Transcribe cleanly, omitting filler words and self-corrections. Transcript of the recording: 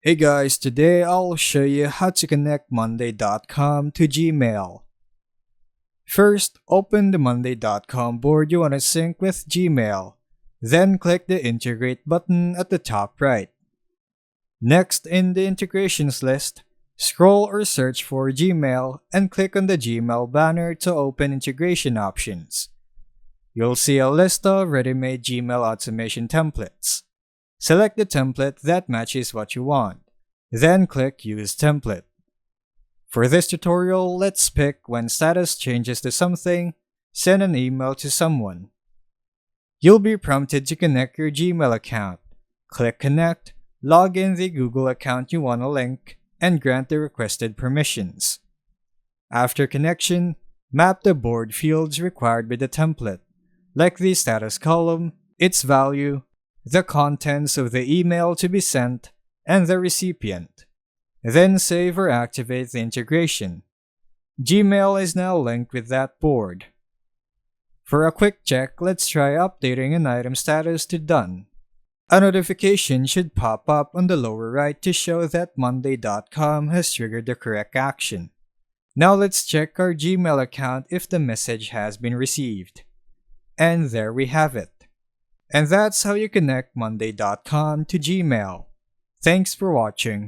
Hey guys, today I'll show you how to connect Monday.com to Gmail. First, open the Monday.com board you want to sync with Gmail. Then click the Integrate button at the top right. Next, in the integrations list, scroll or search for Gmail and click on the Gmail banner to open integration options. You'll see a list of ready-made Gmail automation templates. Select the template that matches what you want. Then click Use Template. For this tutorial, let's pick when status changes to something, send an email to someone. You'll be prompted to connect your Gmail account. Click Connect, log in the Google account you want to link, and grant the requested permissions. After connection, map the board fields required by the template, like the status column, its value, the contents of the email to be sent, and the recipient. Then save or activate the integration. Gmail is now linked with that board. For a quick check, let's try updating an item status to Done. A notification should pop up on the lower right to show that Monday.com has triggered the correct action. Now let's check our Gmail account if the message has been received. And there we have it. And that's how you connect Monday.com to Gmail. Thanks for watching.